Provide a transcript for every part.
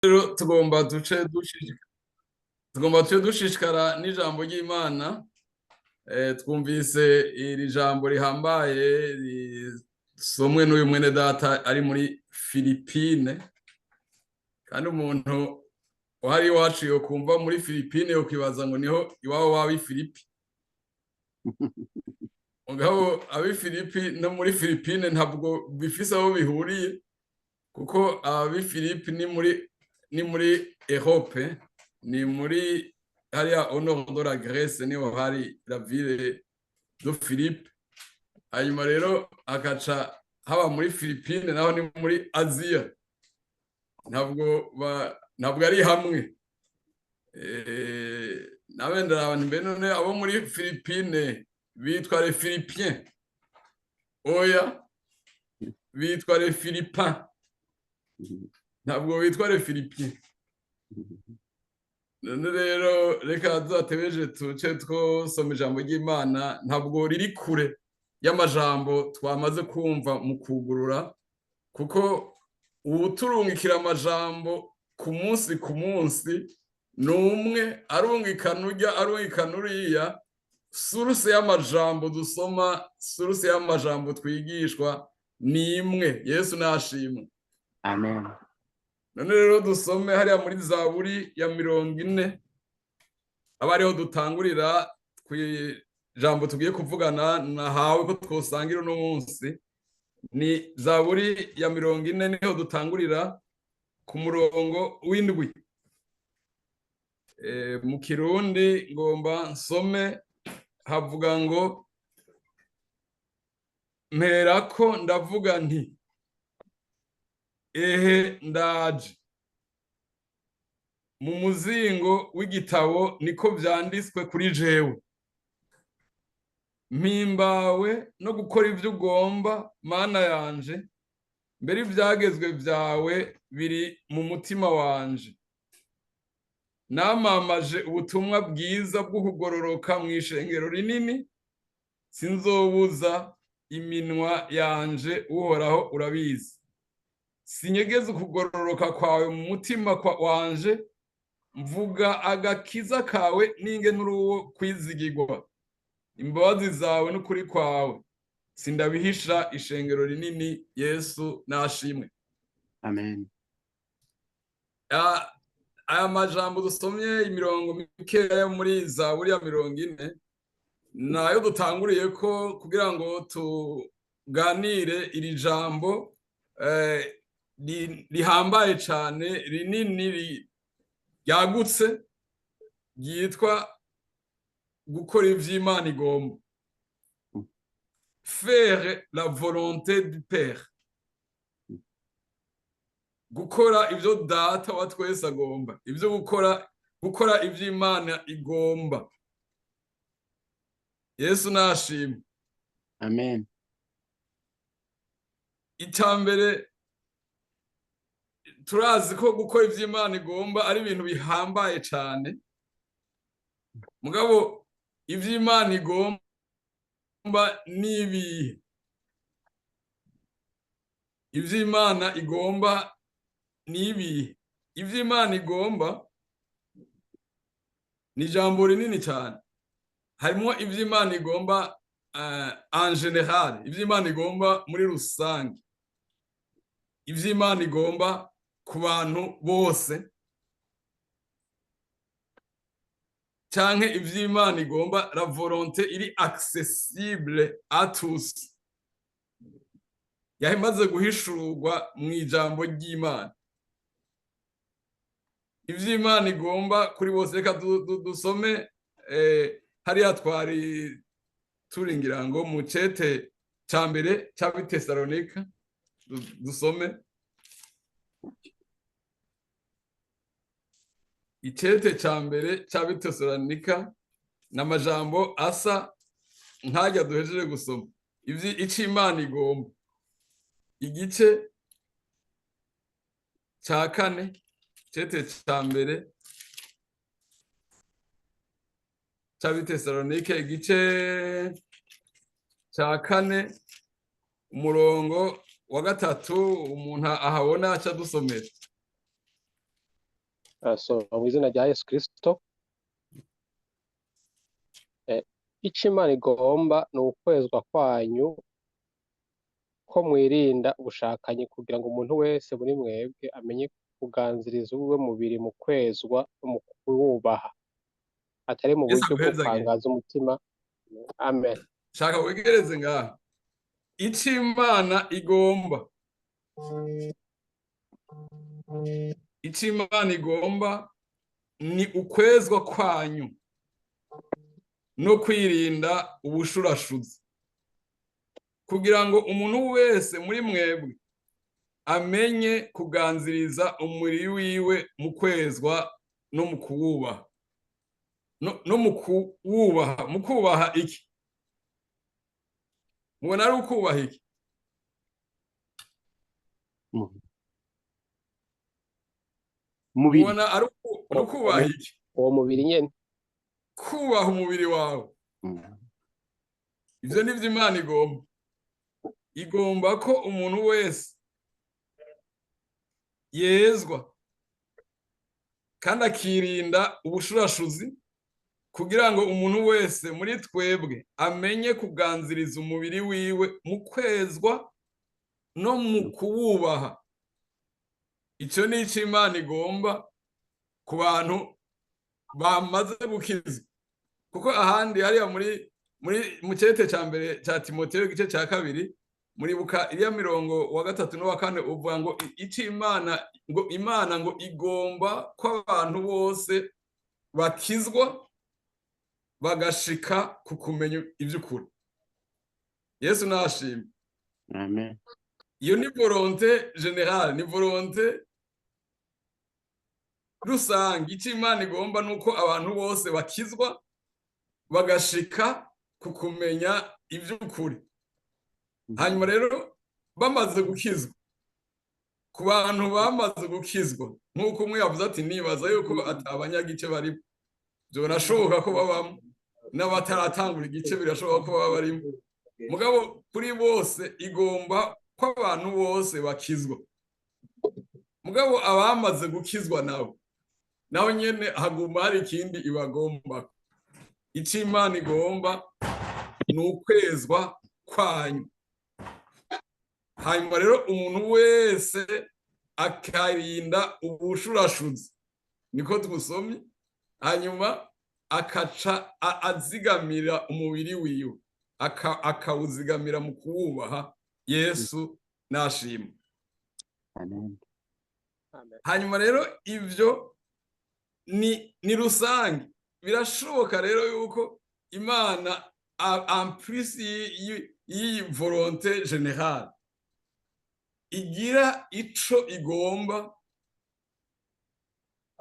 Rero tugomba duce dushishikara n'ijambo ry'Imana. Twumvise iri jambo rihambaye risomwe n'uyu mwene data ari muri Filipine, kandi umuntu uhari iwacu yokumva muri Filipine yokibaza ngo niho iwabo w'ab'i Filipi. Mugabo ab'i Filipi no muri Filipine ntabwo bifise aho bihuriye, kuko ab'i Filipi ni muri Europe, ni muri hariya au nord de la Grèce, niho hari la ville de Philippe. Hanyuma rero hakaca haba muri Filipine naho ni muri Aziya, ntabwo ari hamwe. Nabendera abantu mbe none abo muri Filipine bitwa les Philippiens? Oya, bitwa les Philippins, ntabwo bitwa les Philippiens. None rero reka tuzatebeje tuce twosoma ijambo ry'Imana, ntabwo riri kure y'amajambo twamaze kumva mu kugurura, kuko uwuturungikira amajambo ku munsi n'umwe, arungikana urya arungikana uriya. Source y'amajambo dusoma, source y'amajambo twigishwa ni imwe. Yesu nashimwe. Amen. None rero dusome hariya muri Zaburi ya 40, aba ariho dutangurira kw'ijambo tugiye kuvugana nahawe ko twosangira uno munsi. Ni Zaburi ya 40 niho dutangurira ku murongo w'indwi. Mu Kirundi ngomba nsome, havuga ngo mperako ndavuga nti ehe ndaje. Mu muzingo w'igitabo niko vyanditswe kuri jewe. Mpimbawe no gukora ivyo ugomba, Mana yanje, mbere ivyagezwe vyawe biri mu mutima wanje. Namamaje ubutumwa bwiza bwo kugororoka mw'ishengero rinini, sinzobuza iminwa yanje, Uhoraho urabizi. Sinyegeze ukugororoka kwawe mu mutima wanje, mvuga agakiza kawe n'ingene uri uwo kwizigirwa. Imbabazi zawe n'ukuri kwawe sindabihisha ishengero rinini. Yesu nashimwe. Amen. Aya majambo dusomye imirongo mikeya yo muri Zaburi ya 40 nayo dutanguriye ko kugira ngo tuganire iri jambo rihambaye cane, rinini, ryagutse, ryitwa gukora ivy'Imana igomba. Faire la volonté du Père. Gukora ivyo data wa twese agomba, ivyo gukora ivy'Imana igomba. Yesu nashimwe. Amen. Icambere turazi ko gukora ivy'Imana igomba ari ibintu bihambaye cane. Mugabo ivy'Imana igomba nibihe? Ivy'Imana igomba nibihe? Ivy'Imana igomba ni ijambo rinini cane. Harimwo ivy'Imana igomba en general, ivy'Imana igomba muri rusange, ivy'Imana igomba ku bantu bose, canke ivy'Imana igomba la volonté iri accessible à tous, yahimaze guhishurwa mw'ijambo ry'Imana. Ivy'Imana igomba kuri bose. Reka dusome hariya twari turingira ngo mu cete ca mbere c'Abitesalonika, dusome icete ca mbere c'Abitesalonika, n'amajambo asa nkarya duhejeje gusoma. Ico Imana igomba, igice ca 4, cete ca mbere c'Abitesalonika, igice ca 4 umurongo wa 3, umuntu ahabona aca dusomera. mu izina rya Yesu Kristo. Icyo Imana igomba ni ukwezwa kwanyu ko mwirinda ubushakanyi, kugira ngo umuntu wese muri mwebwe amenye kuganziriza uwiwe mubiri mu kwezwa no mu kuwubaha, atari mu buryo bwo kwangaza umutima. Amen. Shaka wegereze ngaha. Icyo Imana igomba, icyo Imana igomba ni ukwezwa kwanyu no kwirinda ubushurashuzi, kugira ngo umuntu wese muri mwebwe amenye kuganziriza umubiri wiwe mu kwezwa no mu kuwubaha. No mu kuwubaha, mu kubaha iki? Mubona ari ukubaha iki? Mubona ari ukubaha iki? Uwo mubiri nyene. Kubaha umubiri wawe. Ivyo nivyo Imana igomba. Igomba ko umuntu wese yezwa kandi akirinda ubushurashuzi, kugira ngo umuntu wese muri twebwe amenye kuganziriza umubiri wiwe mu kwezwa no mu kuwubaha. Icyo ni icyo Imana igomba ku bantu bamaze gukizwa, kuko ahandi hariya mu cyete cya mbere cya Timoteyo igice cya 2 muribuka iriya mirongo wa 3 no wa 4 uvuga ngo icyo Imana ngo igomba ko abantu bose bakizwa bagashika ku kumenya iby'ukuri. Yesu nashimye. Amen. Iyo ni volonté générale, ni volonté rusange. Icyo Imana igomba nuko abantu bose bakizwa bagashika ku kumenya iby'ukuri. Hanyuma rero bamaze gukizwa, ku bantu bamaze gukizwa, nk'uko umwe yavuze ati nibaza yuko atabanyagice bari, byo birashoboka ko babamo, n'abataratangura igice birashoboka ko baba barimo. Mugabo kuri bose igomba ko abantu bose bakizwa. Mugabo abamaze gukizwa naho nyene haguma hari ikindi ibagomba. Icyo Imana igomba ni ukwezwa kwanyu. Hanyuma rero umuntu wese akarinda ubushurashuzi, niko twusomye. Hanyuma akaca azigamira umubiri wiwe, akawuzigamira mu kuwubaha. Yesu nashimwe. Amen. Hanyuma rero ivyo ni rusange. Birashoboka rero yuko Imana en plus y'iyi volonté générale igira ico igomba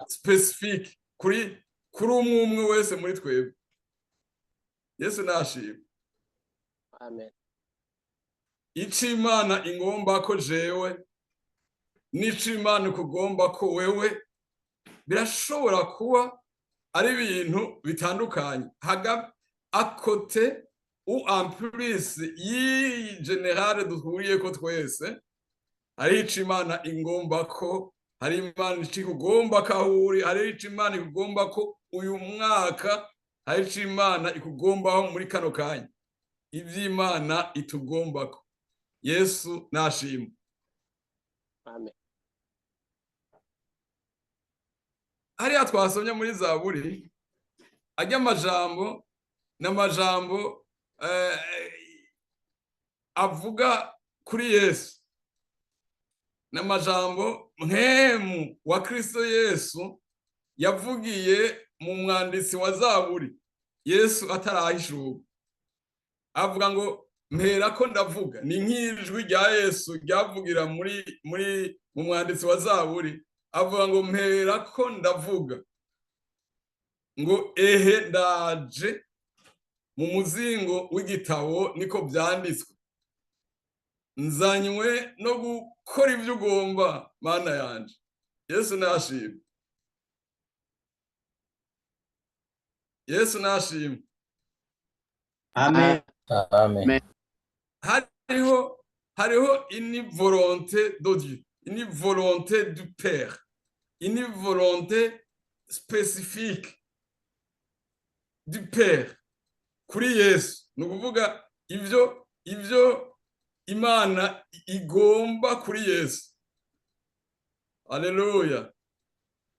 specifique kuri umwe wese muri twebwe. Yesu nashimwe. Amen. Icyo Imana ingomba ko jewe n'icyo Imana kugomba ko wewe birashobora kuba ari ibintu bitandukanye. À côté ou en plus y'iyi générale duhuriye ko twese, hari icyo Imana ingomba ko, hari Imana ikugomba ko ahuri, hari icyo Imana ikugomba ko uyu mwaka, hari icyo Imana ikugombaho muri kano kanya. Ivy'Imana itugomba ko. Yesu nashimwe. Amen. Hariya twasomye muri Zaburi, ajya amajambo n'amajambo avuga kuri Yesu, n'amajambo mpemu wa Kristo Yesu yavugiye mu mwanditsi wa Zaburi, Yesu atarahishurwa. Avuga ngo mpera ko ndavuga, ni nk'ijwi rya Yesu ryavugira mu mwanditsi wa Zaburi. Avuga ngo mpera ko ndavuga ngo ehe ndaje, mu muzingo w'igitabo niko byanditswe, nzanywe no gukora ibyo ugomba Mana yanje. Yesu nashimwe. Yesu nashimwe. Amen. Amen. Hariho une volonté de Dieu, une volonté du Père. une volonté spécifique du Père kuri Yesu. Ni ukuvuga ivyo Imana igomba kuri Yesu. Haleluya.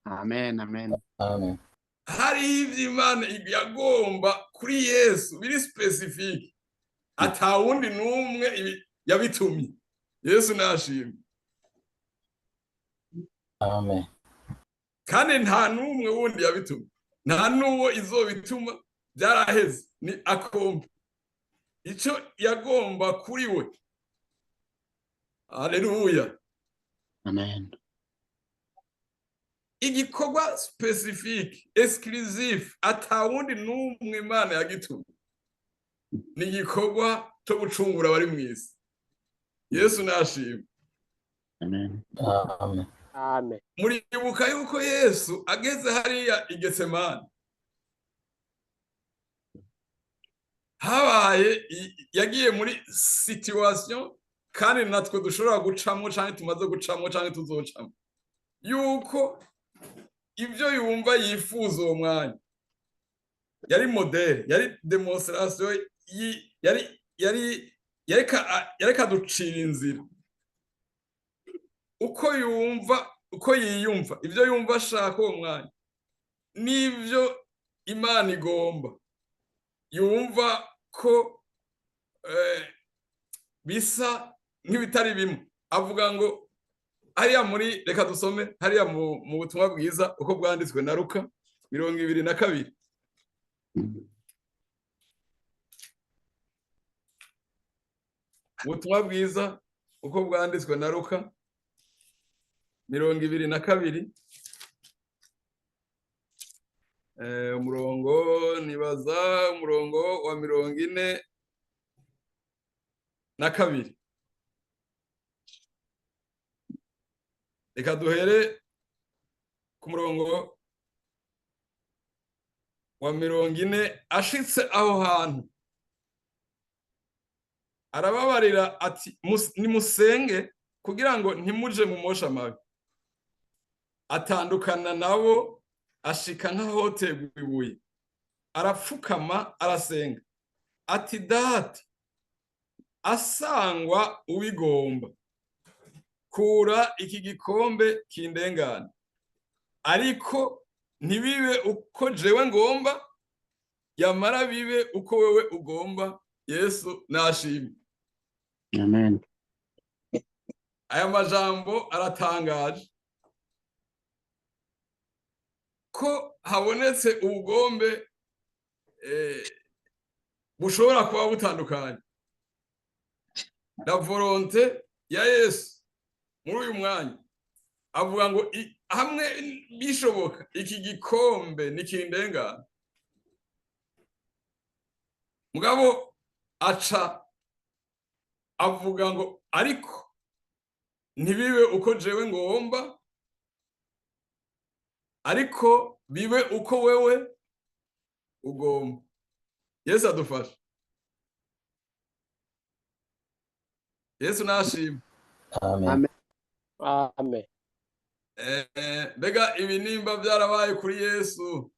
Amen. Amen. Amen. Hari ivyo Imana yagomba kuri Yesu biri specifique. Ata wundi n'umwe yabitumye. Yesu nashimwe. Amen. Kandi nta n'umwe wundi yabitumye. Nta n'uwo izobituma, byaraheze. Ni akomba. Ico yagomba kuri we. Haleluya. Amen. Igikorwa specifique, exclusif, ata wundi n'umwe Imana yagitumye. Ni igikorwa cyo gucungura abari mw'isi. Yesu nashimwe. Amen. Amen. amen Muribuka yuko Yesu ageze hariya i Getsemani, yagiye muri situation kandi natwe dushobora gucamo canke tumaze gucamo canke tuzocamo, yuko ivyo yumva yifuza uwo mwanya yari modele, yari demonstration, yareka ducira inzira uko yiyumva, ivyo yumva ashaka uwo mwanya n'ivyo Imana igomba, yumva ko bisa nk'ibitari bimwe. Avuga ngo hariya reka dusome hariya mu butumwa bwiza uko bwanditswe na Luka 22. Ubutumwa bwiza uko bwanditswe na Luka 22, nibaza umurongo wa 42. Reka duhere ku murongo wa 40. Ashitse aho hantu arababarira ati nimusenge kugira ngo ntimuje mu mosha mabi. Atandukana nabo ashika nk'ahotegwa ibuye, arapfukama arasenga ati Data, asangwa ubigomba, kura iki gikombe kindengana, ariko ntibibe uko jewe ngomba, yamara bibe uko wewe ugomba. Yesu nashimwe. Amen. Aya majambo aratangaje ko habonetse ubugombe bushobora kuba butandukanye. La volonté ya Yesu muri uyu mwanya avuga ngo hamwe bishoboka iki gikombe nikindengana, mugabo aca avuga ngo ariko ntibibe uko jewe ngomba, ariko bibe uko wewe ugomba. Yesu adufashe. Yesu nashimwe. Amen. amen Mbega ibi nimba byarabaye kuri Yesu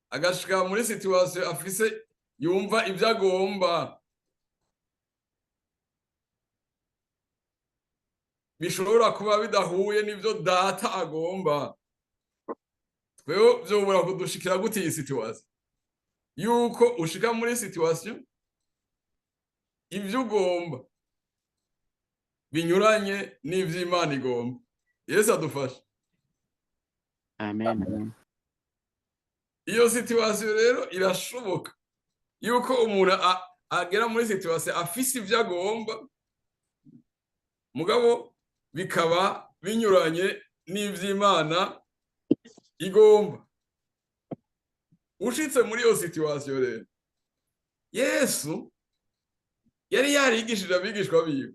agashika muri situation afise yumva ibyo agomba, bishobora kuba bidahuye n'ibyo Data agomba, twewe vyobora kudushikira gute iyi situation yuko ushika muri situation ibyo ugomba binyuranye n'ivyo Imana igomba? Yesu adufashe. Amen. Iyo situation rero irashoboka yuko umuntu agera muri situation afise ivyo agomba, mugabo bikaba binyuranye n'ivyo Imana igomba. Ushitse muri iyo situation rero, Yesu yari yarigishije abigishwa biwe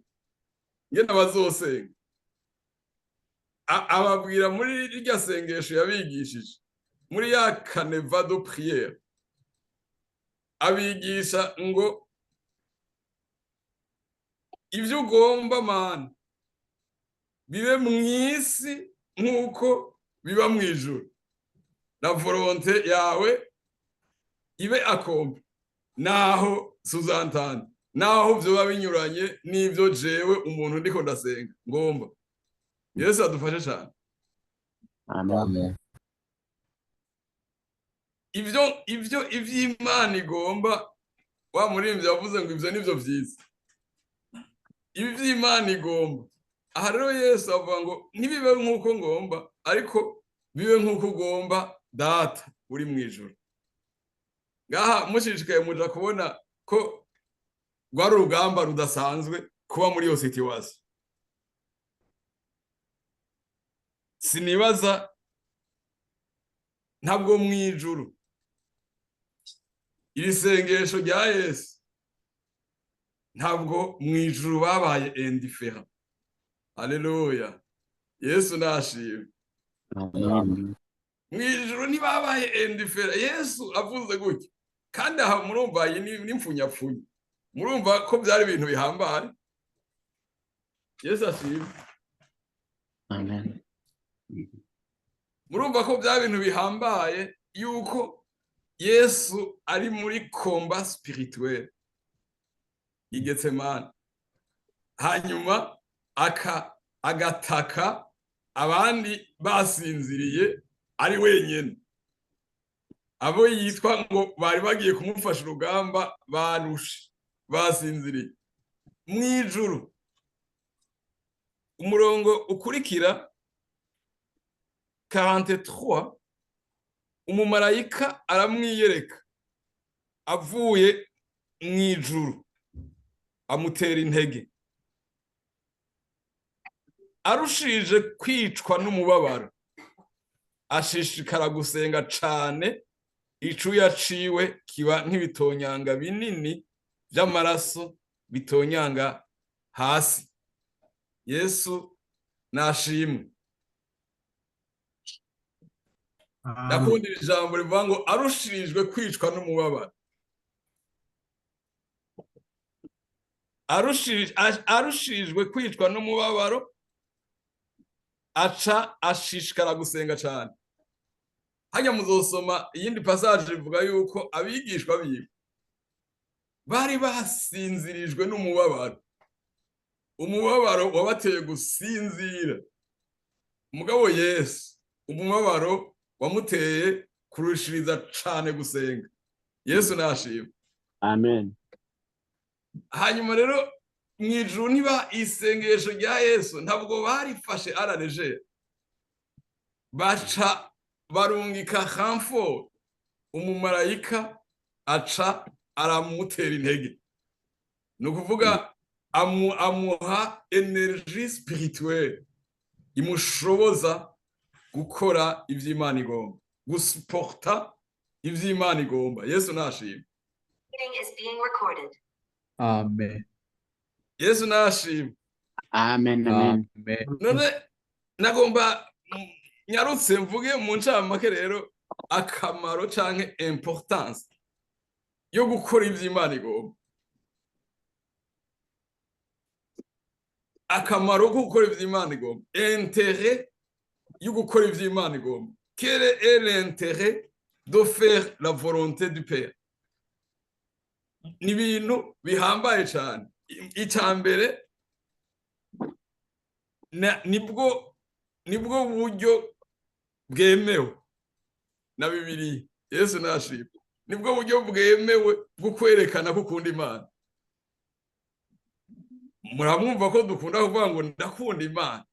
ngene bazosenga, ababwira muri rya sengesho yabigishije muri ya canevas de prière, abigisha ngo ivyo ugomba Mana bibe mw'isi nk'uko biba mu ijuru. La volonté yawe ibe akombe, naho suzantane, naho vyoba binyuranye n'ivyo jewe umuntu ndiko ndasenga ngomba. Yesu adufashe cyane. Amen. Ivy'Imana igomba, wa muririmbyi yavuze ngo ivyo nivyo vyiza. Ivy'Imana igomba. Aha rero Yesu avuga ngo ntibibe nk'uko ngomba, ariko bibe nk'uko ugomba Data uri mu ijuru. Ngaha mushishikaye muja kubona ko rwari urugamba rudasanzwe kuba muri iyo situation. Sinibaza ntabwo mu ijuru iri sengesho rya Yesu, ntabwo mu ijuru babaye indifférent. Haleluya. Yesu nashimwe. Amen. Mu ijuru ntibabaye indifférent. Yesu avuze gutya. Kandi aha murumva n'imfunyapfunya. Murumva ko byari ibintu bihambaye. Yesu ashimwe. Amen. Murumva ko byari ibintu bihambaye yuko Yesu ari muri combat spirituel i Getsemane, hanyuma agataka abandi basinziriye ari wenyene, abo yitwa ngo bari bagiye kumufasha urugamba barushe basinziriye. Mu ijuru umurongo ukurikira 43, umumarayika aramwiyereka avuye mu ijuru, amutera intege, arushije kwicwa n'umubabaro, ashishikara gusenga cane, icuya ciwe kiba nk'ibitonyanga binini vy'amaraso bitonyanga hasi. Yesu nashimwe. Ndakundira ijambo rivuga ngo arushirijwe kwicwa n'umubabaro. Arushirijwe kwicwa n'umubabaro, aca ashishikara gusenga cyane. Hanya muzosoma iyindi passage rivuga yuko abigishwa biwe bari basinzirijwe n'umubabaro. Umubabaro wabateye gusinzira. Mugabo Yesu umubabaro wamuteye kurushiriza cane gusenga. Yesu nashimwe. Amen. Hanyuma rero mwijuru niba isengesho rya Yesu ntabwo barifashe arareje, baca barungika renfort, umumarayika aca aramutera intege. Nukuvuga amuha energie spirituelle imushoboza gukora ivy'Imana igomba, gusuporta ivy'Imana igomba. Yesu nashimwe. Amen. Yesu nashimwe. Amen. Amen. None nagomba nyarutse mvuge mu ncamake rero akamaro canke importance yo gukora ivy'Imana igomba. Akamaro ko gukora ivy'Imana igomba, intérêt yo gukora ivy'Imana igomba. Quel est l'intérêt de faire la volonté du Père? Ni ibintu bihambaye cyane. Icambere nibwo buryo bwemewe na Bibiliya. Yesu nashimwe. Nibwo buryo bwemewe bwo kwerekana ko ukunda Imana. Muramwumva ko dukunda kuvuga ngo ndakunda Imana,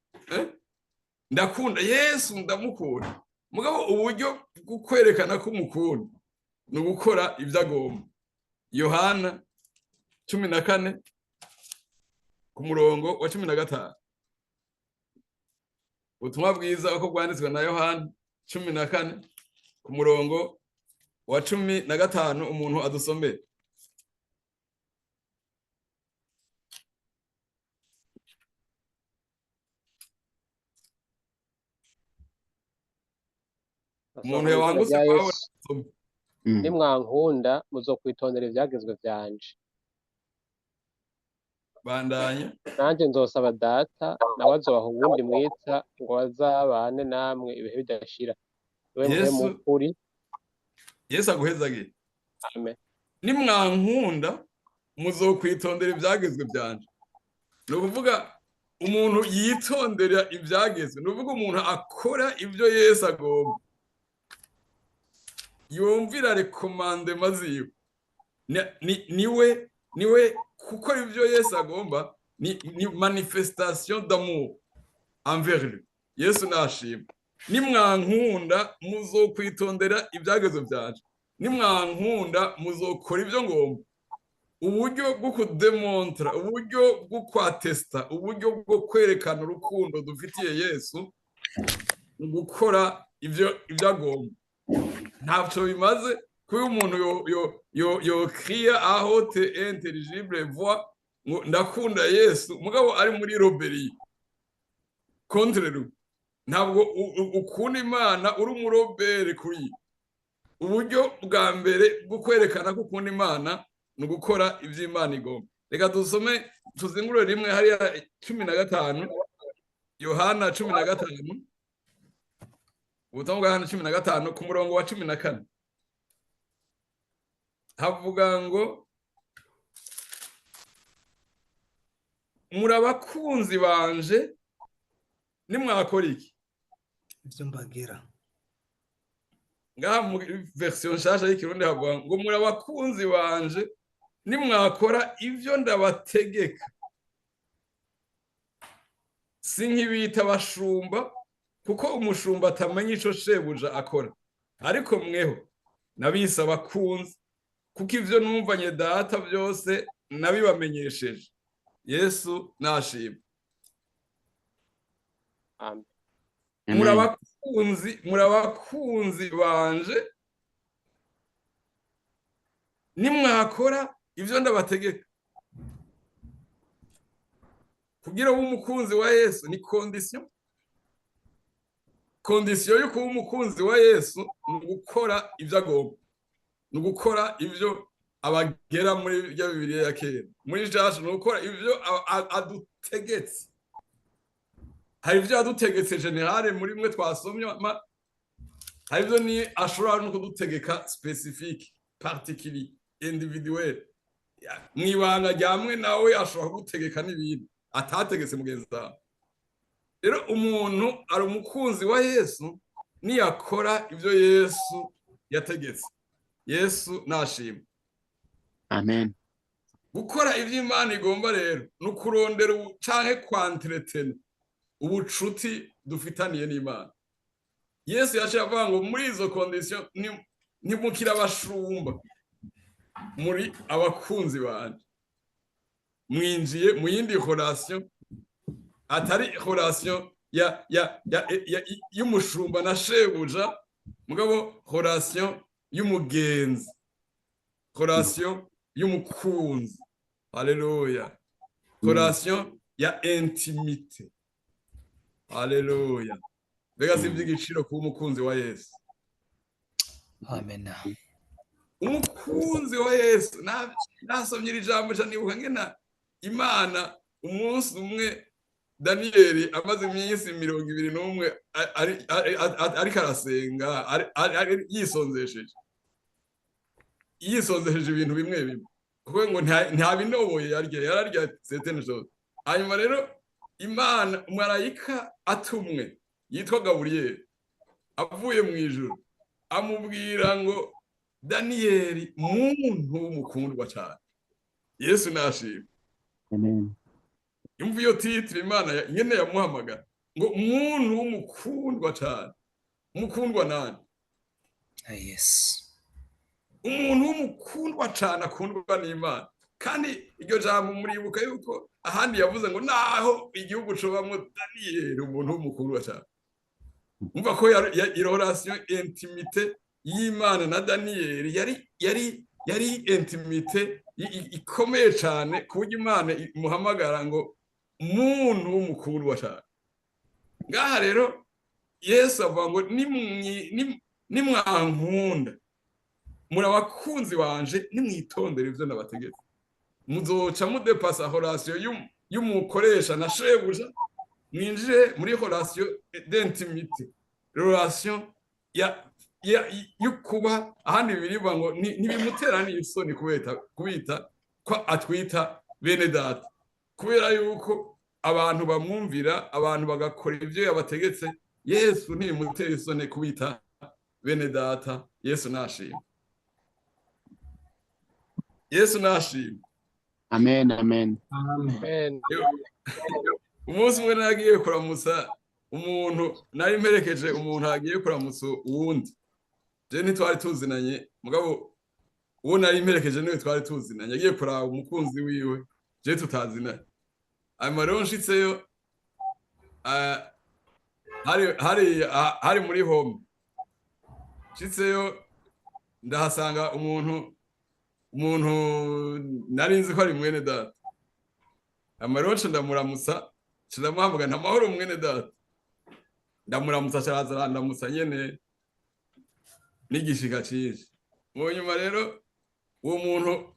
ndakunda Yesu, ndamukunda. Mugabo uburyo bwo kwerekana ko umukunda ni gukora ibyo agomba. Yohana 14 ku murongo wa 15. Ubutumwa bwiza uko bwanditswe na Yohana 14 ku murongo wa 15, umuntu adusomere. Umuntu yawangutse Pawulo asome. Nimwankunda muzokwitondera ivyagezwe vyanje. bandanya. nanjye nzosaba data nawe azobaha uwundi mwitsa ngo bazabane namwe ibihe bidashira we mpemu ukuri. Yesu aguhezagire. Amen. Nimwankunda muzokwitondera ibyagezwe byanje. Ni ukuvuga umuntu yitondera ibyagezwe, ni ukuvuga umuntu akora ibyo Yesu agomba, yumvira rekomandema ziwe, niwe gukora ibyo Yesu agomba ni manifestation d'amour envers lui. Yesu nashima. Nimwankunda muzokwitondera ibyagezwe byanje, nimwankunda muzokora ibyo ngomba. Uburyo bwo kudemontra, uburyo bwo kwatesta, uburyo bwo kwerekana urukundo dufitiye Yesu ni gukora ibyo agomba. Ntacyo bimaze kuba umuntu yo cria à haute et intelligible voix ngo ndakunda Yesu mugabo ari muri robberie contre lui. Ntabwo ukunda Imana uri umurobere kuri. Uburyo bwa mbere bwo kwerekana ko ukunda Imana ni ugukora ibyo Imana igomba. Reka dusome tuzingurure rimwe hariya 15 Yohana 15 ubutumwa bwa Yohana 15 ku murongo wa 14 havuga ngo muri abakunzi banje nimwakora iki ibyo mbagira. ngaha mu version nshasha y'ikirundi havuga ngo muri abakunzi banje nimwakora ibyo ndabategeka. Si nk'ibita abashumba kuko umushumba atamenya ico shebuja akora, ariko mweho nabise abakunzi kuko ivyo numvanye data byose nabibamenyesheje. Yesu nashima. Amen. Muri abakunzi banje nimwakora ivyo ndabategeka. Kugira ube umukunzi wa Yesu ni condition yo kuba umukunzi wa Yesu ni ugukora ibyo agomba, ni ugukora ibyo abagera muri bya Bibiliya ya kera. Muri Joshua ni ugukora ibyo adutegetse. Hari ibyo adutegetse generale muri mwe twasomye, hari ibyo ni ashobora no kudutegeka specific, particulier, individuel. Mwibanga ryamwe nawe ashobora kugutegeka n'ibindi atategetse mugenzi wawe. Rero umuntu ari umukunzi wa Yesu niyakora ibyo Yesu yategetse. Yesu nashima. Amen. Gukora ibyo Imana igomba rero ni ukurondera canke kwantretena ubucuti dufitaniye n'Imana. Yesu yaciye avuga ngo muri izo condition ntimukira abashumba, muri abakunzi banje. Mwinjiye mu yindi relation atari relation y'umushumba na shebuja, mugabo relation y'umugenzi, relation y'umukunzi. Haleluya. Relation ya intimité. Haleluya. Mbega si iby'igiciro kuba umukunzi wa Yesu. Amen. Umukunzi wa Yesu nasomye iri jambo nibuka ngena Imana umunsi umwe Daniyeli amaze iminsi 21 ariko arasenga yisonzesheje ibintu bimwe kuko ngo nta binoboye yararya certaines choses. Hanyuma rero Imana marayika atumwe yitwa Gaburiyeli avuye mu ijuru amubwira ngo Daniyeli muntu w'umukundwa cyane. Yesu nashima. Amen. Imvu yo titre Imana nyene yamuhamagara ngo muntu w'umukundwa cyane. Umukundwa nani? Yes. Umuntu w'umukundwa cyane akundwa n'Imana. Kandi iryo jambo muribuka yuko ahandi yavuze ngo naho igihugu cobamwo Daniyeli umuntu w'umukundwa cyane. Umva ko relation intimité y'Imana na Daniyeli yari intimité ikomeye cyane kuburyo Imana imuhamagara ngo muntu w'umukundwa cyane. Ngaha rero Yesu avuga ngo nimwankunda muri abakunzi banje nimwitondere ivyo nabategetse. muzoca mudepasa relation y'umukoresha na shebuja mwinjire muri relation d'intimité, relation y'ukuba ahandi birivuga ngo ntibimutera n'isoni kubita ko atwita bene data, kubera yuko abantu bamwumvira, abantu bagakora ibyo yabategetse. Yesu ntibimutera isoni kubita bene data. Yesu nashimwe. Yesu nashimwe. Amen. Amen. Amen. Umunsi umwe nagiye kuramutsa umuntu, nari mperekeje umuntu agiye kuramutsa uwundi. Je ntitwari tuzinanye, mugabo uwo nari mperekeje niwe twari tuzinanye. Agiye kuraba umukunzi wiwe, je tutazinanye. Rero nshitseyo hari muri home. Nshitseyo ndahasanga umuntu nari nzi ko ari mwene data. Rero ndamuramutsa, ndamuhamagara amahoro mwene data. Ndamuramutsa cyaraza, ndamutsa nyene n'igishika cyinshi. Mu nyuma rero uwo muntu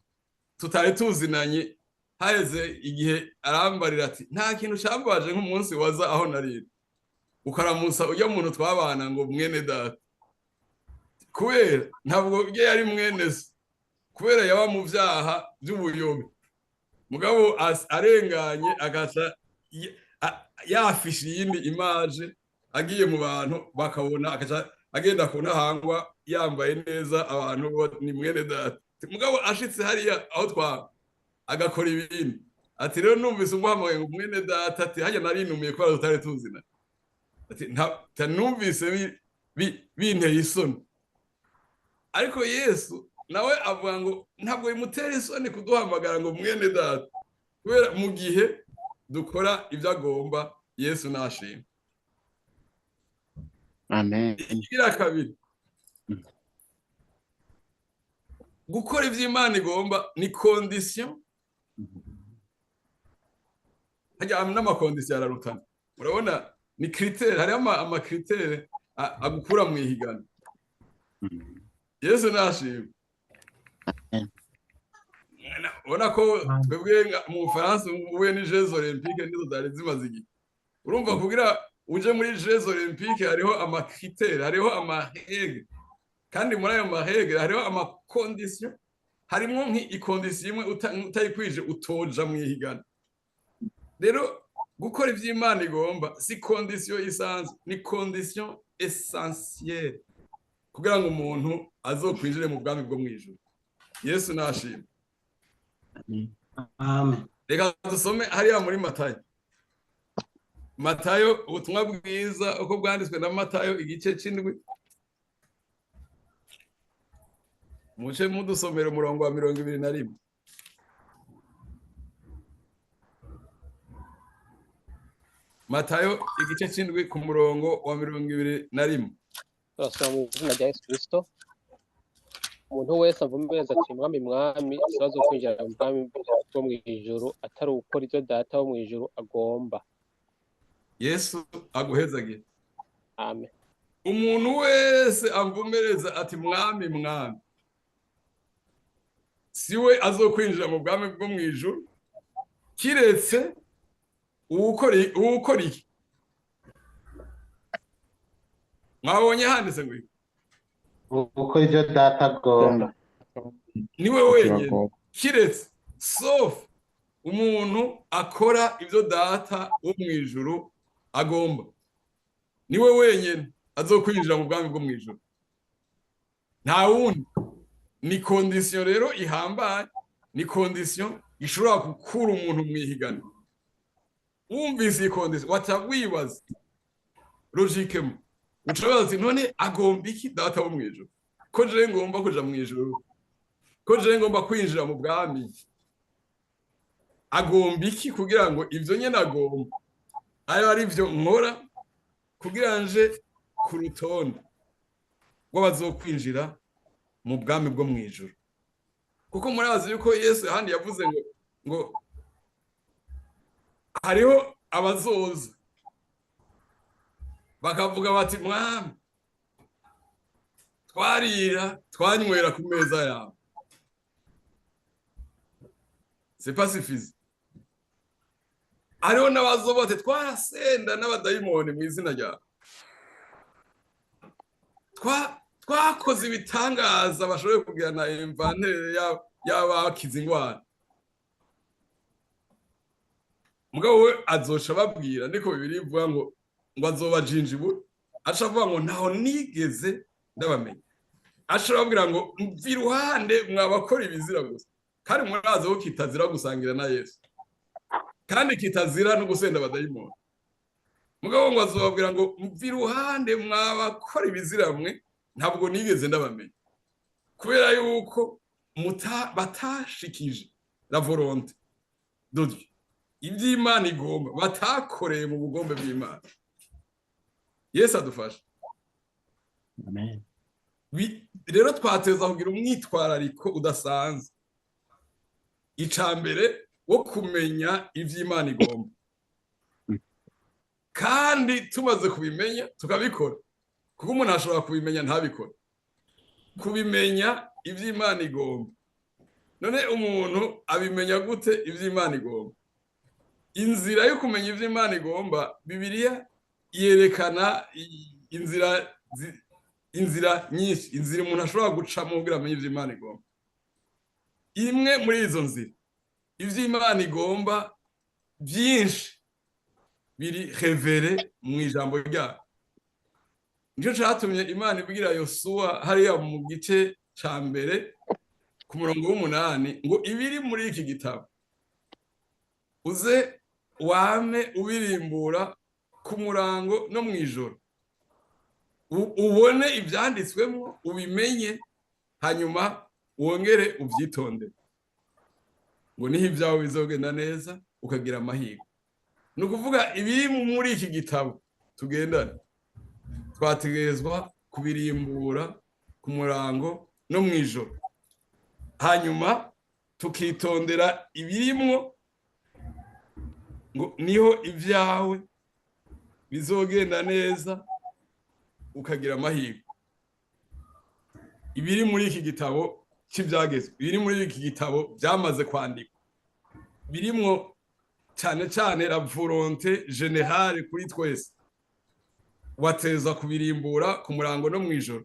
tutari tuzinanye, haheze igihe arambarira ati nta kintu cyambaje nk'umunsi waza aho nariri ukaramutsa ujya muntu twabana ngo mwene data, kubera ntabwo bwe yari mwene se, kubera yaba mu byaha by'ubuyobe. Mugabo arenganye agaca yafisha iyindi image, agiye mu bantu bakabona, agaca agenda ku ntahangwa yambaye neza, abantu ni mwene data. Mugabo ashitse hariya aho agakora ibindi, ati rero numvise umuhamagaye ngo mwene data, ati hajya narinumiye kubera tutari tuzina, ati numvise binteye isoni. Ariko Yesu nawe avuga ngo ntabwo bimutera isoni kuduhamagara ngo mwene data, kubera mu gihe dukora ibyo agomba. Yesu nashimwe. Amen. Igira kabiri, gukora ibyo Imana igomba ni condition. Hajya n'amakondisiyo ararutana, urabona ni critère, hari ama critère agukura mu ihigana. Yesu nashimwe. Ubona ko twebwe mu Bufaransa ubuye ni Jeux Olympiques nizo zari zimaze igihe. Urumva kugira uje muri Jeux Olympiques hariho ama critère, hariho ama règle, kandi muri ayo ma règle hariho ama condition. Harimo nk'ikondisiyo imwe utayikwije utoja mu ihigana. Rero gukora ibyo Imana igomba si condition isanzwe, ni condition essentielle kugira ngo umuntu azokwinjire mu bwami bwo mwijuru. Yesu nashimwe. Amen. Reka dusome hariya muri Matayo, ubutumwa bwiza uko bwanditswe na Matayo igice c'indwi. Muce mudusomera umurongo wa 21. Matayo igice c'indwi ku murongo wa 21. Turasoma mu izina rya Yesu Kristo. Umuntu wese avumbereza ati mwami mwami, asibazo kwinjira mu bwami bwo mu ijuru atari ukora ibyo data wo mu ijuru agomba. Yesu aguhezagire. Amen. Umuntu wese amvumereza ati mwami mwami, siwe azokwinjira mu bwami bwo mu ijuru kiretse uwukora iki? Mwabonye handitse ngo Gukora ibyo data agomba. niwe wenyine, kiretse sauf umuntu akora ibyo data wo mu ijuru agomba, niwe wenyine azokwinjira mu bwami bwo mu ijuru, nta wundi. Ni condition rero ihambaye, ni condition ishobora gukura umuntu mu ihigana. Wumvise iyi condition waca wibaza logiquement, ucabaza ati none agomba iki data wo mu ijuru? Ko je ngomba kuja mu ijuru, ko je ngomba kwinjira mu bwami, agomba iki kugira ngo ivyo nyene agomba ari byo nkora kugira nje ku rutonde rw'abazokwinjira mu bwami bwo mu ijuru? Kuko murazi yuko Yesu handi yavuze ngo hariho abazoza bakavuga bati mwami twarira twanywera ku meza yawe, c'est pas suffisant. Hariho n'abazobote twarasenda n'abadayimoni mu izina ryawe, twakoze ibitangaza bashoboye kugirana imvantere y'abakiza ingwara. Mugabo we azoca babwira, niko bibiri bivuga ngo azobajinjibura, aca avuga ngo ntaho nigeze ndabamenya. Aca babwira ngo mva iruhande mwabakora ibizira gusa, kandi murazi ko kitazira gusangira na Yesu, kandi kitazira no gusenda abadayimoni. Mugabo ngo azobabwira ngo mva iruhande mwabakora ibizira mwe, ntabwo nigeze ndabamenya, kubera yuko batashikije la volonté de Dieu, iby'Imana igomba batakoreye mu bugombe bw'Imana. Yesu adufasha. Amen. Rero twateza kugira umwitwarariko udasanzwe. Icambere wo kumenya ivy'Imana igomba, kandi tumaze kubimenya tukabikora, kuko umuntu ashobora kubimenya ntabikora. Kubimenya ivy'Imana igomba, none umuntu abimenya gute ivy'Imana igomba? Inzira yo kumenya ivy'Imana igomba, Bibiliya yerekana inzira nyinshi, inzira umuntu ashobora gucamo kugira amenye ivy'Imana igomba. Imwe muri izo nzira ivy'Imana igomba byinshi biri revere mu ijambo ryayo. Nico catumye Imana ibwira Yosuwa hariya mu gice ca mbere ku murongo w'8 ngo ibiri muri iki gitabo uze wame ubirimbura ku murango no mw'ijoro, ubone ivyanditswemo, ubimenye, hanyuma wongere uvyitondere, ngo niho ibyawe bizogenda neza ukagira amahirwe. Ni ukuvuga ibiri muri iki gitabo tugendana twategerezwa kubirimbura ku murango no mw'ijoro, hanyuma tukitondera ibirimwo, ngo niho ibyawe bizogenda neza ukagira amahirwe. Ibiri muri iki gitabo cy'ibyagezwe, ibiri muri iki gitabo byamaze kwandikwa, birimwo cyane cyane la volonté générale kuri twese. Wateza kubirimbura ku murango no mw'ijoro,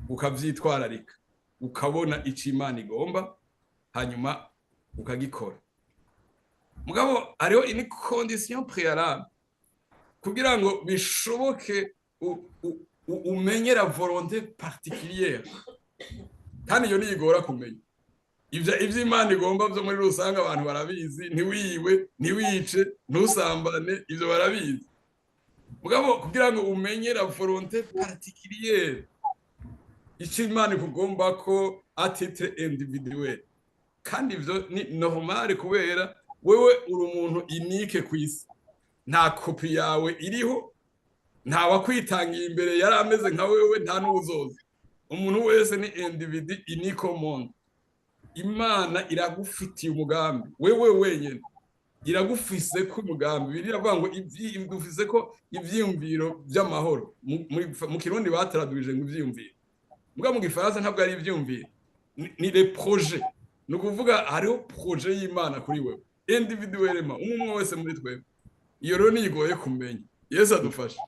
ukavyitwararika, ukabona ico Imana igomba, hanyuma ukagikora. Mugabo hariho une condition préalable kugira ngo bishoboke umenye la volonté particulière, kandi iyo niyigora kumenya. Ivy'Imana igomba byo muri rusange abantu barabizi, ntiwiwe, ntiwice, ntusambane, ivyo barabizi. Mugabo kugira ngo umenye la volonté particulière, ico Imana ikugomba ko à titre individuel, kandi ivyo ni normal kubera wewe uri umuntu unique kw'isi, nta kopi yawe iriho, nta wakwitangiye imbere yari ameze nka wewe, nta n'uzoza. Umuntu wese ni individu unique au monde. Imana iragufitiye umugambi, wewe wenyene iragufise ko umugambi. Biravuga ngo igufise ko ivyiyumviro by'amahoro. Mu Kirundi bataradubije ngo ivyiyumviro, muga mu Gifaransa ntabwo ari ivyiyumviro, ni les projets. Ni ukuvuga hariho projet y'Imana kuri wewe individuellement, umwe wese muri twebwe. Iyo rero nigoye kumenya. Yesu adufashe.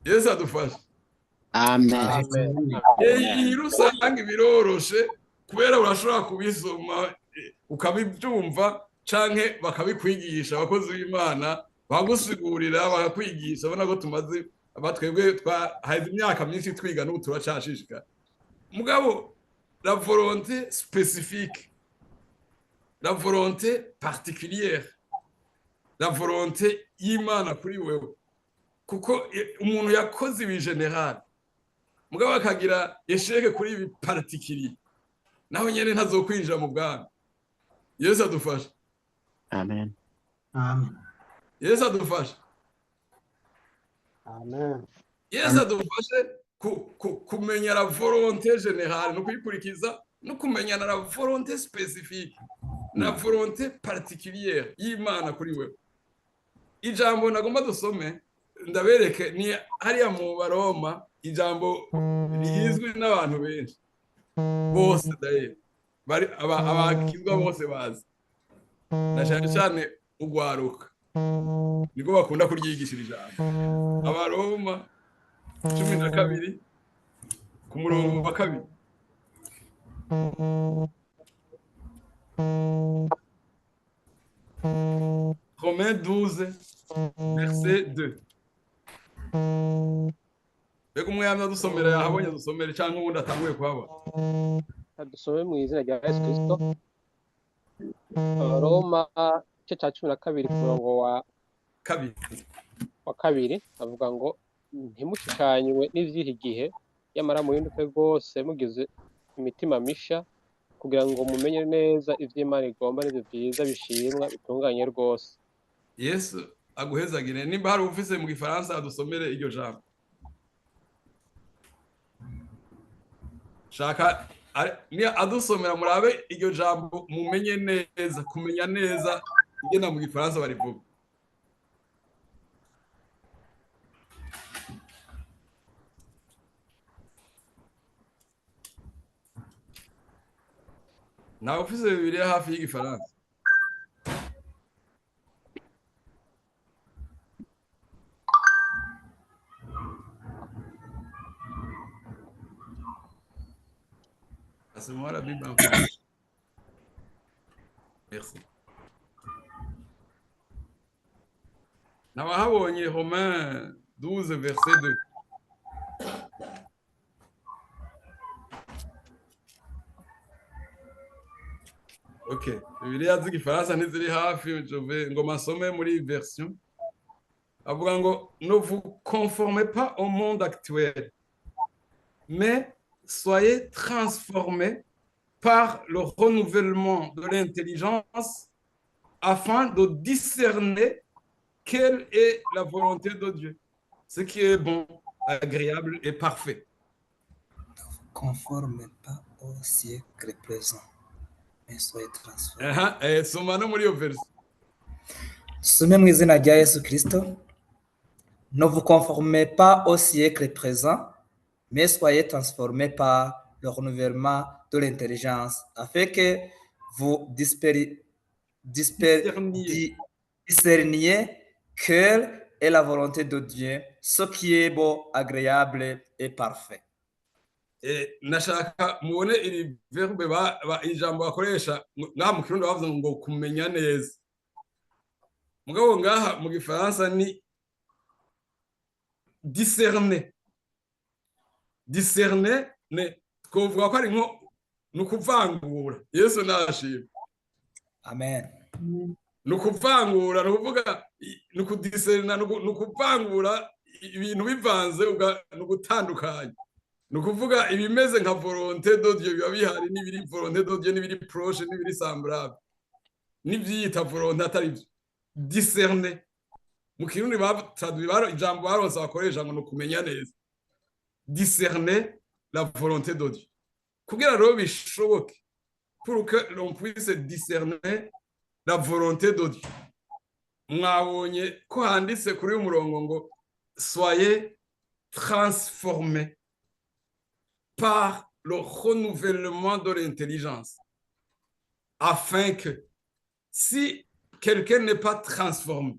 Yesu adufashe. Amen. Iyi rusange biroroshe kubera urashobora kubisoma ukabibyumva, canke bakabikwigisha abakozi b'Imana bagusigurira bakakwigisha. Bona ko tumaze abatwebwe twahaze imyaka myinshi twiga n'ubu turacashishika. Mugabo la volonté spécifique, la volonté particulière, la volonté y'Imana kuri wewe, kuko umuntu yakoze ibi general, mugabo akagira esheke kuri ibi particulier, naho nyene ntazokwinjira mu bwami. Yesu adufashe. Amen. Amen. Yesu adufashe. Amen. Yesu adufashe kumenya la volonté générale no kuyikurikiza, no kumenya na la volonté spécifique, na volonté particulière y'Imana kuri wewe. Ijambo nagomba dusome ndabereke ni hariya mu Baroma, ijambo rizwi n'abantu benshi bose daye. bari abakizwa bose bazi na cyane cyane ugwaruka niko bakunda kuryigishira ijambo. Abaroma 12 ku murongo wa 2. Romains 12 verset 2. Bego umwami dusomera yahabonye dusomere cyangwa ubundi atanguye kuhabona. Dusome mu izina rya Yesu Kristo. Roma igice cya 12 ku murongo wa 2 avuga ngo ntimushikanywe n'ivy'iki gihe yamara muhinduke rwose mugize imitima misha kugira ngo mumenye neza ivy'Imana igomba n'ivyo vyiza bishimwa bitunganye rwose. Yesu aguhezagire. Nimba hari ufise mu gifaransa adusomere iryo jambo. Shaka ni adusomera murabe iryo jambo mumenye neza, kumenya neza igena mu gifaransa barivuga. Na ufise Bibiliya hafi y'igifaransa. Passez-moi la Bible en français. Merci. Nawahabonye Romains 12 verset 2. Ok, Bibiliya z'igifaransa ntiziri hafi, ngo masome muri version. Avuga ngo ne vous conformez pas au monde actuel, mais soyez transformés par le renouvellement de l'intelligence afin de discerner quelle est la volonté de Dieu, ce qui est bon, agréable et parfait. Ne vous conformez pas au siècle présent, mais soyez transformés. Soma no muri iyo verse. Some mu izina rya Yesu Kristo. Ne vous conformez pas au siècle présent, mais soyez transformés par le renouvellement de l'intelligence, afin que vous discerniez quelle est la volonté de Dieu, ce qui est beau, agréable et parfait. Nashaka mubone iri verbe ijambo bakoresha ngaha mu Kirundi bavuze ngo kumenya neza. Mugabo ngaha mu Gifaransa ni discerner. Discerner ne twovuga ko ari nko nukuvangura. Yesu nashimye. Amen. Nukuvangura nukuvuga nukudiscerna nukuvangura ibintu bivanze nugutandukanya. Nukuvuga ibimeze nka volonté de Dieu biba bihari n'ibiri volonté de Dieu n'ibiri proche n'ibiri semblable. N'ivyita volonté atari byo. Discerner. Mu Kirundi traduit ijambo baronse bakoresha ngo nukumenya neza. Discerner la volonté de Dieu. Kugira rero bishoboke pour que l'on puisse discerner la volonté de Dieu. Mwabonye ko handitse kuri umurongo ngo soyez transformés par le renouvellement de l'intelligence, afin que si quelqu'un n'est pas transformé,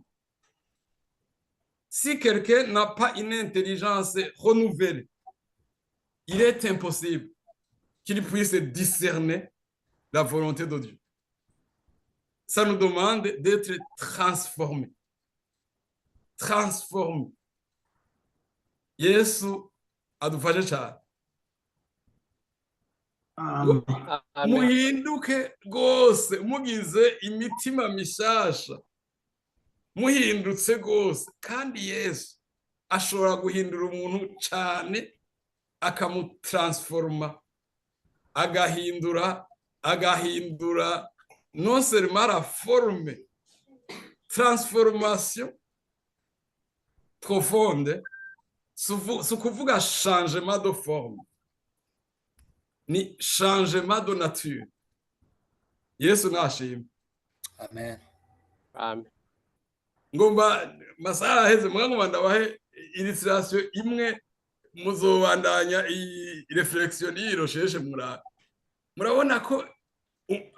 si quelqu'un n'a pas une intelligence renouvelée, il est impossible qu'il puisse discerner la volonté de Dieu. Ça nous demande d'être transformés. Transformés. Yesu adufashe cyane. Muhinduke rwose mugize imitima mishasha. Muhindutse rwose kandi Yesu ashobora guhindura umuntu cyane akamutransforma agahindura non seulement la forme, transformation profonde, c'est kuvuga changement de forme, ni changement de nature. Yesu nashimye. Amen. Amen. Ngomba masaha heze mwangomba ndabahe illustration imwe muzobandanya i reflexion yirosheshe murabona ko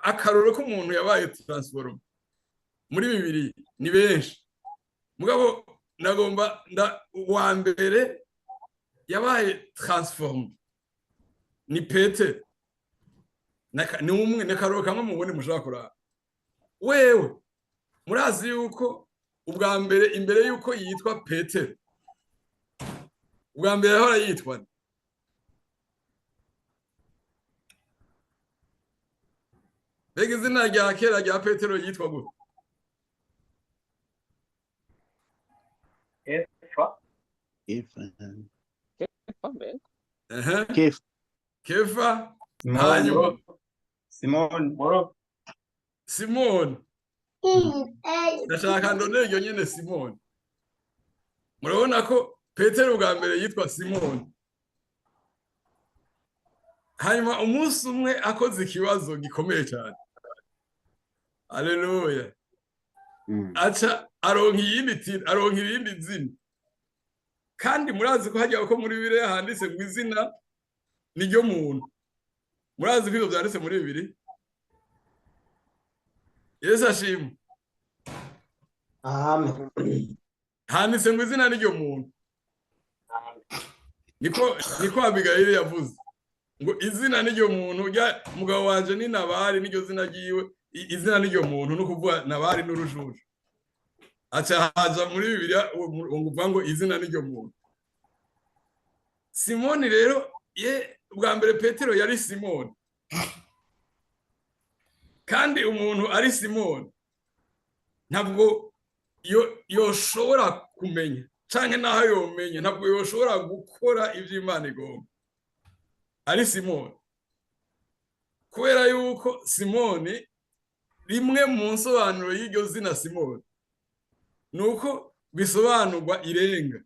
akaroro k'umuntu yabaye transforme muri bibiri ni benshi, mugabo nagomba wa mbere yabaye transforme ni Petero. Ni umwe ni akaroro kamwe mu bundi mushobora kuraba. Wewe murazi yuko ubwa mbere imbere yuko yitwa Petero, ubwa mbere yahora yitwa mbega izina rya kera rya Petero yitwa gute? Kefa. Hanyuma Simoni. Ndashaka ndonera iryo nyene Simoni. Murabona ko Petero bwa mbere yitwa Simoni. Hanyuma umunsi umwe akoze ikibazo gikomeye cyane. Haleluya. Aca aronka irindi zina. Kandi murazi ko hajya ko muri Bibiliya handitse ngo izina ni ryo muntu. Murazi ko ibyo byanditse muri Bibiliya? Yesu ashimwe. Amen. Handitse ngo izina ni ryo muntu. Niko Abigayili yavuze. Ngo izina ni ryo muntu, mugabo wanje ni Nabali niryo zina ryiwe, izina ni ryo muntu no kuvuga Nabali n'urujuju. Aca haza muri Bibiliya uvuga ngo izina ni ryo muntu. Simoni rero bwa mbere Petero yari Simoni. Kandi umuntu ari Simoni ntabwo yoshobora kumenya canke naho yomenya ntabwo yoshobora gukora ivyo Imana igomba. Ari Simoni kubera yuko Simoni rimwe mu nsobanuro y'iryo zina Simoni nuko bisobanurwa irenga.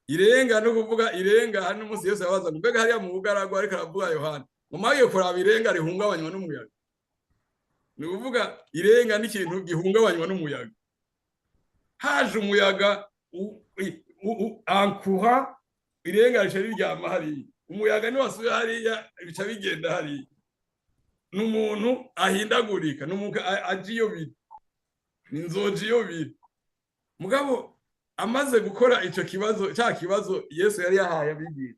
Irenga no kuvuga irenga, hano umunsi Yesu yabaza ngo mbega hariya mu bugaragwa ariko aravuga Yohana ngo magiye kuraba irenga rihungabanywa n'umuyaga. Ni kuvuga irenga ni ikintu gihungabanywa n'umuyaga. Haje umuyaga ankura irenga rica riryama hariya, umuyaga ni wasuye hariya bica bigenda hariya. N'umuntu ahindagurika, n'umuntu agiyo biri, n'inzoji iyo biri. Mugabo amaze gukora ico kibazo, cya kibazo Yesu yari yahaye abigisha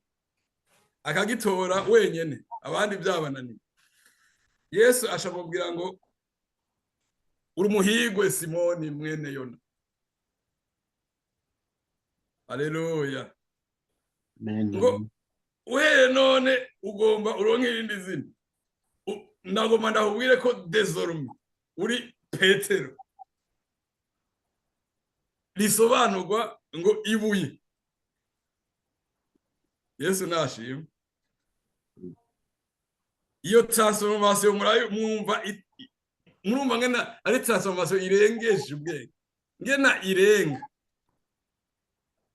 akagitora wenyene, abandi byabananiye. Yesu ashamubwira ngo uri umuhigwe Simoni mwene Yona. Haleluya. Ngo uhere none ugomba uronke irindi zina. Ndagomba ndakubwire ko désormais uri Petero. Risobanurwa ngo ibuye. Yesu nashimwe. Iyo transformation mwumva ngena ari transformation irengeje ubwenge. Ngena irenga.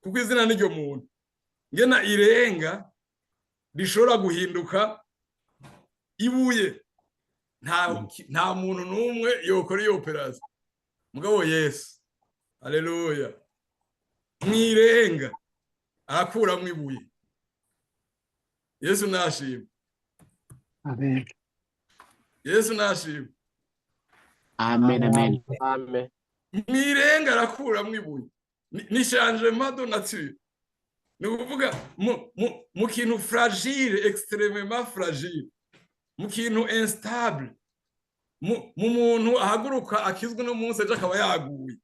Kuko izina ni ryo muntu. Ngena irenga rishobora guhinduka ibuye. Nta muntu numwe yokora iyo operation. Mugabo Yesu. Haleluya. Mwirenga arakuramwo ibuye. Yesu nashimwe. Amen. Yesu nashimwe. Amen. Amen. Amen. Mwirenga arakuramwo ibuye. Ni changement de nature. Ni kuvuga mu kintu fragile, extrêmement fragile. Mu kintu instable. Mu muntu ahaguruka akizwe no munsi aje akaba yaguye.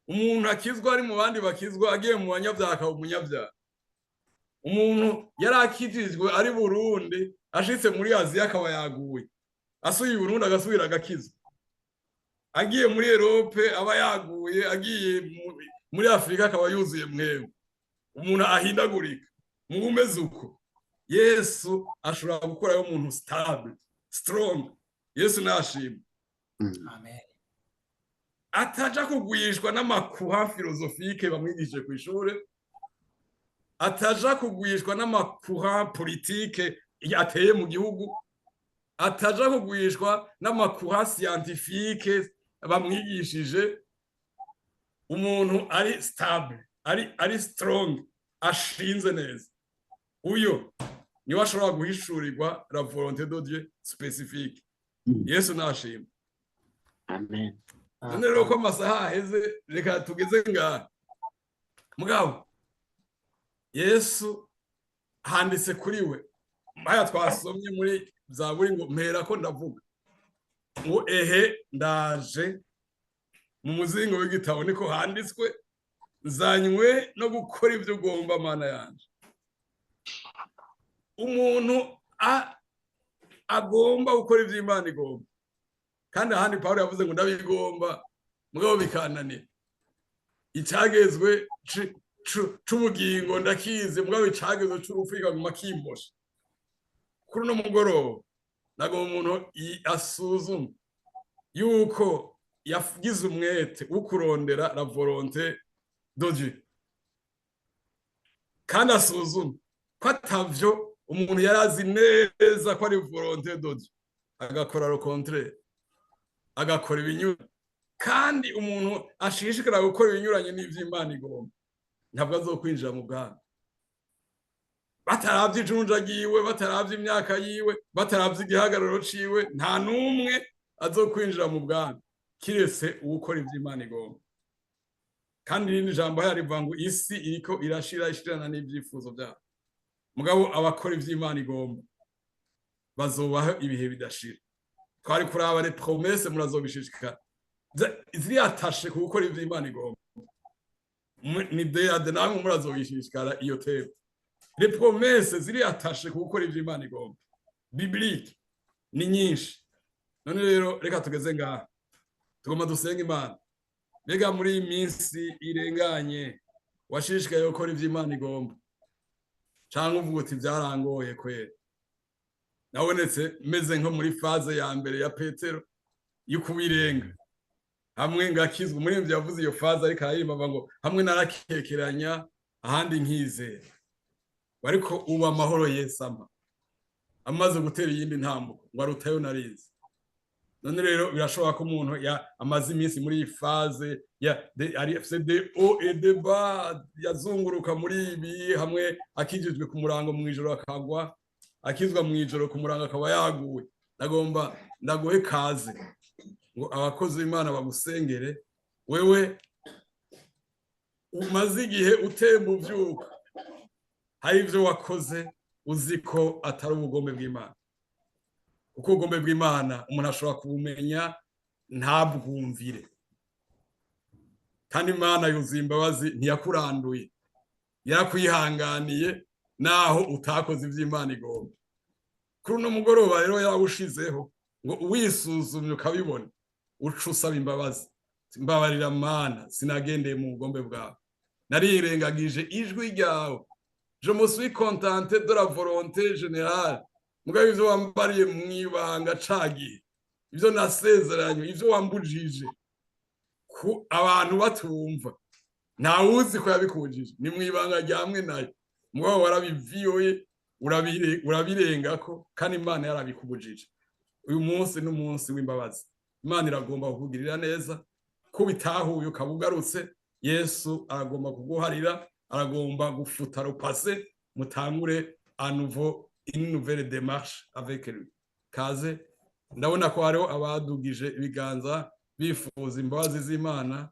Umuntu akizwa ari mu bandi bakizwa agiye mu banyabyaha akaba umunyabyaha. Umuntu yari akijijwe ari Burundi ashitse muri Aziya akaba yaguye. Asuye Burundi agasubira agakizwa. Agiye muri Europe aba yaguye, agiye muri Afrika akaba yuzuye mwebwe. Umuntu ahindagurika umeze uko. Yesu ashobora gukora yo umuntu stable, strong. Yesu nashimwe. Amen. Ataja kugwishwa n'amakuha philosophique bamwigishije ku ishure. Ataja kugwishwa n'amakuha politique yateye mu gihugu. Ataja kugwishwa n'amakuha scientifique bamwigishije. Umuntu ari stable, ari strong, ashinze neza. Uyo niwe ashobora guhishurirwa la volonté de Dieu spécifique. Yesu nashimwe. Amen. None rero ko amasaha aheze reka tugeze ngaha. Mugabo Yesu handitse kuri we. Maya twasomye muri Zaburi ngo mpera ko ndavuga. Ngo ehe ndaje mu muzingo w'igitabo niko handitswe zanywe no gukora ibyo ugomba mana yanje. Umuntu agomba gukora ibyo Imana igomba. Kandi ahandi Pawulo yavuze ngo ndabigomba mugabo bikananira. Icagezwe c'ubugingo ndakize mugabo icagezwe c'urupfu kiguma kimbosha. Kuri no mugoroba nago umuntu asuzuma yuko yagize umwete ukurondera la volonté de Dieu. Kandi asuzuma ko atavyo umuntu yarazi neza ko ari volonté de Dieu agakora le contraire, agakora ibinyuranye. Kandi umuntu ashishikara gukora ibinyuranye n'ivy'Imana igomba ntabwo azokwinjira mu bwami. Bataravye ijunja giwe, bataravye imyaka yiwe, bataravye igihagararo ciwe, nta numwe azokwinjira mu bwami kiretse uwukora ivy'Imana igomba. Kandi irindi jambo yarivuga ngo isi iriko irashira ishirana n'ivyifuzo vyabo. Mugabo abakora ivy'Imana igomba bazobaho ibihe bidashira. Twari kuraba les promesses murazobishishikara. Ziri atashe ku gukora ivy'Imana igomba. Ni de namwe murazobishishikara iyo tebo. Les promesses ziri atashe ku gukora ivy'Imana igomba. Biblique ni nyinshi. None rero reka tugeze ngaha. Tugomba dusenga Imana. Mbega muri iyi minsi irenganye washishikaye gukora ivy'Imana igomba. Canke uvuga uti byarangoye kwera. Nabonetse meze nko muri faze ya mbere ya Petero y'ukubirenga. Hamwe ngakizwa muri ivyo yavuze iyo faze ariko arayirimba ngo hamwe narakekeranya ahandi nkizera. Ariko ubu amahoro Yesu amaze gutera iyindi ntambuko ngo arutayo narize. None rero birashoboka ko umuntu amaze iminsi muri iyi faze ari de haut et de bas yazunguruka muri ibi hamwe akijijwe ku murango mu ijoro akagwa akizwa mu ijoro ku murango akaba yaguwe. Nagomba ndaguhe kaze ngo abakozi b'Imana bagusengere wewe umaze igihe utemba uvyuka hari ivyo wakoze uziko atari ubugombe bw'Imana. Uko ubugombe bw'Imana umuntu ashobora kubumenya ntabwumvire. Kandi Imana yuzuye imbabazi ntiyakuranduye, yarakwihanganiye naho utakoze ivy'Imana igomba. Kuri uno mugoroba rero yawushizeho ngo wisuzumye ukabibona uca usaba imbabazi. Mbabarira Mana, sinagendeye mu bugombe bwawe, narirengagije ijwi ryawe. Je me suis contenté de la volonté générale. Mugabo ivyo wambariye mwibanga cagiye, ivyo nasezeranye, ivyo wambujije ku abantu batumva ntawuzi ko yabikujije, ni mwibanga ryamwe nayo. Mugabo warabiviyoye urabirengako kandi Imana yarabikubujije. Uyu munsi n'umunsi w'imbabazi. Imana iragomba kukugirira neza ko bitahuye ukabugarutse. Yesu aragomba kuguharira, aragomba gufuta le passé, mutangure à nouveau une nouvelle démarche avec lui. Kaze ndabona ko hariho abadugije ibiganza bifuza imbabazi z'Imana